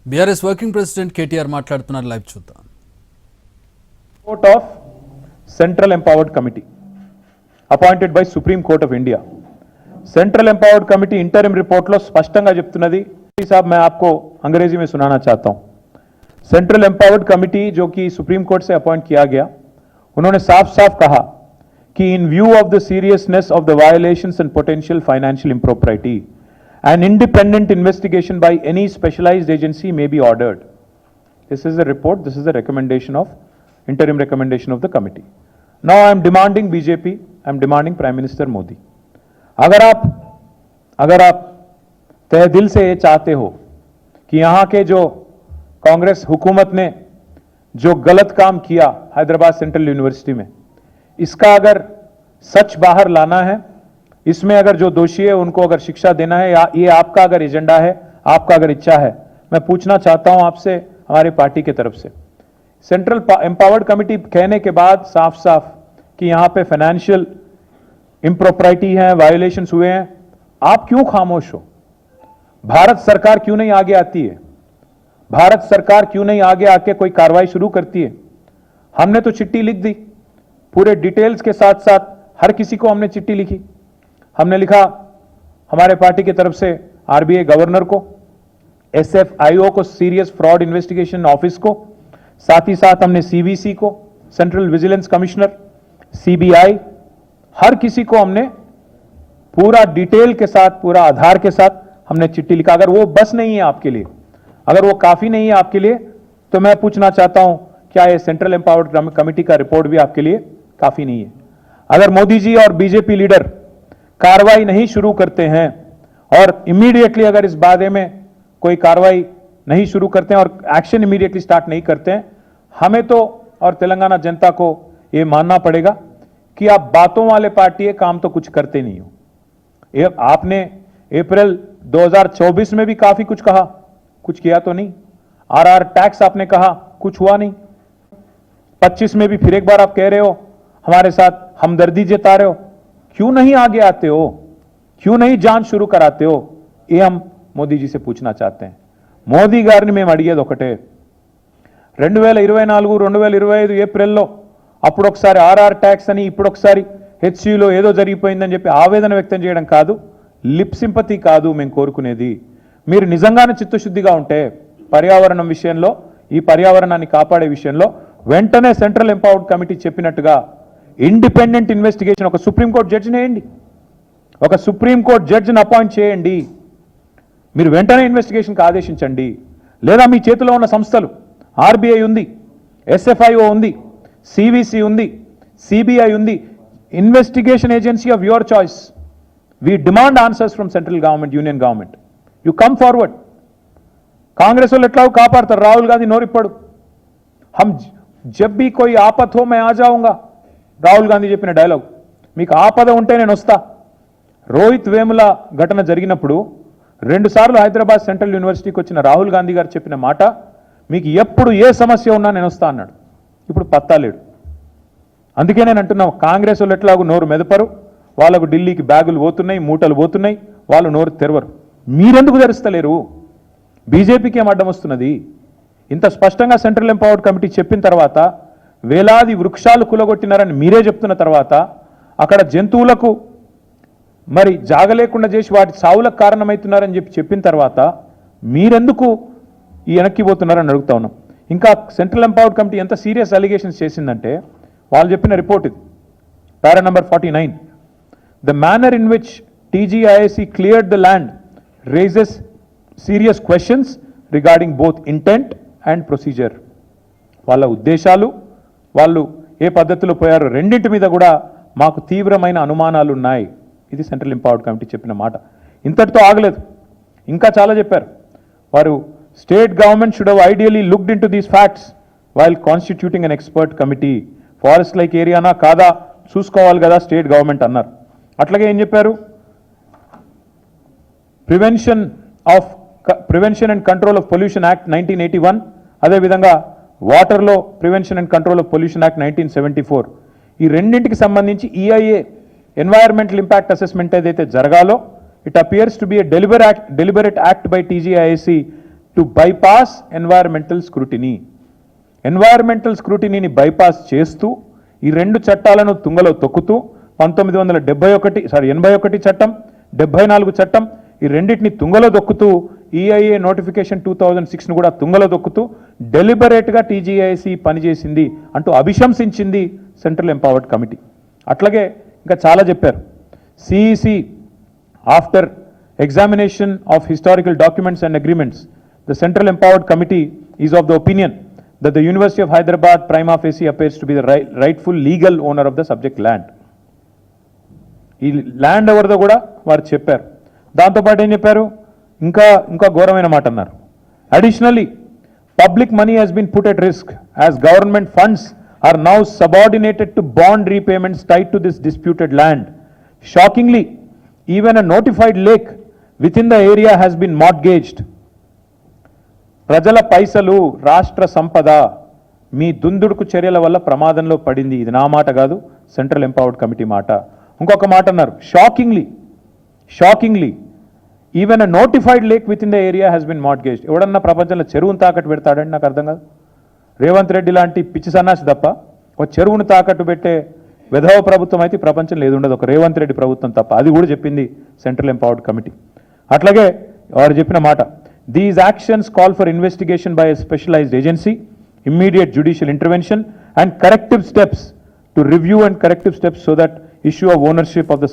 BRS working president KTR మాట్లాడుతున్నారు. Live చూద్దాం. Report of Central Empowered Committee appointed by Supreme Court of India. Central Empowered Committee interim report లో స్పష్టంగా చెప్తున్నది. साहब मैं आपको अंग्रेजी में सुनाना चाहता हूं. सेंट्रल एम्पावर्ड कमिटी जो कि सुप्रीम कोर्ट से अपॉइंट किया गया, उन्होंने साफ साफ कहा कि in view of the seriousness of the violations and potential financial impropriety an independent investigation by any specialized agency may be ordered. This is the report, this is the recommendation of interim recommendation of the committee. Now I am demanding BJP, I am demanding Prime Minister Modi, अगर आप तहे दिल से ये चाहते हो कि यहाँ के जो कांग्रेस हुकूमत ने जो गलत काम किया हैदराबाद सेंट्रल यूनिवर्सिटी में, इसका अगर सच बाहर लाना है, इसमें अगर जो दोषी है उनको अगर शिक्षा देना है, या ये आपका अगर एजेंडा है, आपका अगर इच्छा है, मैं पूछना चाहता हूं आपसे, हमारी पार्टी की तरफ से सेंट्रल एम्पावर्ड कमिटी कहने के बाद साफ साफ कि यहां पे फाइनेंशियल इम्प्रॉपर्टी है, वायोलेशंस हुए हैं, आप क्यों खामोश हो? भारत सरकार क्यों नहीं आगे आती है? भारत सरकार क्यों नहीं आगे आके कोई कार्रवाई शुरू करती है? हमने तो चिट्ठी लिख दी, पूरे डिटेल्स के साथ साथ हर किसी को हमने चिट्ठी लिखी. हमने लिखा हमारे पार्टी की तरफ से आरबीआई गवर्नर को, एसएफआईओ को, सीरियस फ्रॉड इन्वेस्टिगेशन ऑफिस को, साथ ही साथ हमने सीवीसी को, सेंट्रल विजिलेंस कमिश्नर, सीबीआई, हर किसी को हमने पूरा डिटेल के साथ, पूरा आधार के साथ हमने चिट्ठी लिखा. अगर वो बस नहीं है आपके लिए, अगर वो काफी नहीं है आपके लिए, तो मैं पूछना चाहता हूं क्या ये सेंट्रल एम्पावर्ड कमेटी का रिपोर्ट भी आपके लिए काफी नहीं है? अगर मोदी जी और बीजेपी लीडर कार्रवाई नहीं शुरू करते हैं और इमीडिएटली अगर इस बारे में कोई कार्रवाई नहीं शुरू करते हैं और एक्शन इमीडिएटली स्टार्ट नहीं करते हैं, हमें तो और तेलंगाना जनता को यह मानना पड़ेगा कि आप बातों वाले पार्टी है, काम तो कुछ करते नहीं हो. आपने अप्रैल 2024 में भी काफी कुछ कहा, कुछ किया तो नहीं. आरआर टैक्स आपने कहा, कुछ हुआ नहीं. 25 में भी फिर एक बार आप कह रहे हो हमारे साथ हमदर्दी जता रहे हो. क्यों नहीं आगे आते हो? क्यों नहीं जांच शुरू कराते हो? ये हम मोदी जी से पूछना चाहते हैं. మోదీ గారిని మేము అడిగేది ఒకటే, 2024-2025 ఏప్రిల్లో అప్పుడొకసారి ఆర్ఆర్ ట్యాక్స్ అని, ఇప్పుడొకసారి హెచ్సిలో ఏదో జరిగిపోయిందని చెప్పి ఆవేదన వ్యక్తం చేయడం కాదు, లిప్ సింపతి కాదు మేము కోరుకునేది. మీరు నిజంగానే చిత్తశుద్ధిగా ఉంటే పర్యావరణం విషయంలో, ఈ పర్యావరణాన్ని కాపాడే విషయంలో వెంటనే సెంట్రల్ ఎంపవర్డ్ కమిటీ చెప్పినట్టుగా ఇండిపెండెంట్ ఇన్వెస్టిగేషన్ ఒక సుప్రీంకోర్టు జడ్జిని వేయండి, ఒక సుప్రీంకోర్టు జడ్జిని అపాయింట్ చేయండి. మీరు వెంటనే ఇన్వెస్టిగేషన్కి ఆదేశించండి. లేదా మీ చేతిలో ఉన్న సంస్థలు, ఆర్బీఐ ఉంది, ఎస్ఎఫ్ఐఓ ఉంది, సివిసి ఉంది, సిబిఐ ఉంది, investigation agency of your choice. We demand answers from central government, union government. You come forward. Congress वाले एट्ला कापाड़तारु, राहुल गांधी नोरिप्पडु. हम जब भी कोई आपत हो मैं आ जाऊंगा, రాహుల్ గాంధీ చెప్పిన డైలాగ్. మీకు ఆపద ఉంటే నేను వస్తా. రోహిత్ వేముల ఘటన జరిగినప్పుడు 2 సార్లు హైదరాబాద్ సెంట్రల్ యూనివర్సిటీకి వచ్చిన రాహుల్ గాంధీ గారు చెప్పిన మాట, మీకు ఎప్పుడు ఏ సమస్య ఉన్నా నేను వస్తా అన్నాడు. ఇప్పుడు పత్తా లేడు. అందుకే నేను అంటున్నా, కాంగ్రెస్ వాళ్ళు ఎట్లాగూ నోరు మెదపరు, వాళ్ళకు ఢిల్లీకి బ్యాగులు పోతున్నాయి, మూటలు పోతున్నాయి, వాళ్ళు నోరు తెరవరు. మీరెందుకు తెరుస్తలేరు? బీజేపీకి ఏం అడ్డం వస్తున్నది? ఇంత స్పష్టంగా సెంట్రల్ ఎంపవర్డ్ కమిటీ చెప్పిన తర్వాత, వేలాది వృక్షాలు కులగొట్టినారని మీరే చెప్తున్న తర్వాత, అక్కడ జంతువులకు మరి జాగలేకుండా చేసి వాటి సావులకు కారణమవుతున్నారని చెప్పిన తర్వాత మీరెందుకు ఈ వెనక్కి పోతున్నారని అడుగుతా ఉన్నాం. ఇంకా సెంట్రల్ ఎంపవర్డ్ కమిటీ ఎంత సీరియస్ అలిగేషన్స్ చేసిందంటే, వాళ్ళు చెప్పిన రిపోర్ట్ ఇది, పారా number 49. The manner in which TGIAC cleared the land raises serious questions regarding both intent and procedure. వాళ్ళ ఉద్దేశాలు, వాళ్ళు ఏ పద్ధతిలో పోయారో రెండింటి మీద కూడా మాకు తీవ్రమైన అనుమానాలు ఉన్నాయి. ఇది సెంట్రల్ ఎంపవర్డ్ కమిటీ చెప్పిన మాట. ఇంతటితో ఆగలేదు, ఇంకా చాలా చెప్పారు. వారు state government should have ideally looked into these facts while constituting an expert committee. Forest like ఏరియానా కాదా చూసుకోవాలి కదా స్టేట్ గవర్నమెంట్ అన్నారు. అట్లాగే ఏం చెప్పారు, prevention and control of pollution act 1981, అదేవిధంగా వాటర్లో prevention and control of pollution act 1974, ఈ రెండింటికి సంబంధించి ఈఐఏ ఎన్వైరన్మెంటల్ ఇంపాక్ట్ అసెస్మెంట్ ఏదైతే జరగాలో, it appears to be a deliberate act by TGIAC టు bypass environmental scrutiny. ఎన్వైర్మెంటల్ స్క్రూటినీని బైపాస్ చేస్తూ ఈ రెండు చట్టాలను తుంగలో తొక్కుతూ 81 చట్టం 74 చట్టం ఈ రెండింటిని తుంగలో దొక్కుతూ ఈఐఏ నోటిఫికేషన్ 2006ను కూడా తుంగలో దొక్కుతూ డెలిబరేట్గా టీజీఐసి పనిచేసింది అంటూ అభిశంసించింది సెంట్రల్ ఎంపవర్డ్ కమిటీ. అట్లాగే ఇంకా చాలా చెప్పారు. CEC after examination of historical documents and agreements the central empowered committee is of the opinion that the University of Hyderabad prima facie appears to be the rightful legal owner of the subject land. ఈ land ఎవరిదో కూడా వారు చెప్పారు. దాంతోపాటు ఏం చెప్పారు, ఇంకా ఘోరమైన మాట అన్నారు. Additionally public money has been put at risk as government funds are now subordinated to bond repayments tied to this disputed land. Shockingly even a notified lake within the area has been mortgaged. ప్రజల పైసలు, రాష్ట్ర సంపద మీ దుందుడుకు చర్యల వల్ల ప్రమాదంలో పడింది. ఇది నా మాట కాదు, సెంట్రల్ ఎంపవర్డ్ కమిటీ మాట. ఇంకొక మాట అన్నారు, shockingly even a notified lake within the area has been mortgaged. ఎవడన్నా ప్రపంచంలో చెరువును తాకట్టు పెడతాడండి? నాకు అర్థం కాదు. రేవంత్ రెడ్డి లాంటి పిచ్చి సన్నాసి తప్ప ఒక చెరువును తాకట్టు పెట్టే విధవ ప్రభుత్వం అయితే ప్రపంచంలో ఏది ఉండదు, ఒక రేవంత్ రెడ్డి ప్రభుత్వం తప్ప. అది కూడా చెప్పింది సెంట్రల్ ఎంపవర్డ్ కమిటీ. అట్లాగే వారు చెప్పిన మాట, these actions call for investigation by a specialized agency, immediate judicial intervention and corrective steps to review and corrective steps so that issue of ownership of the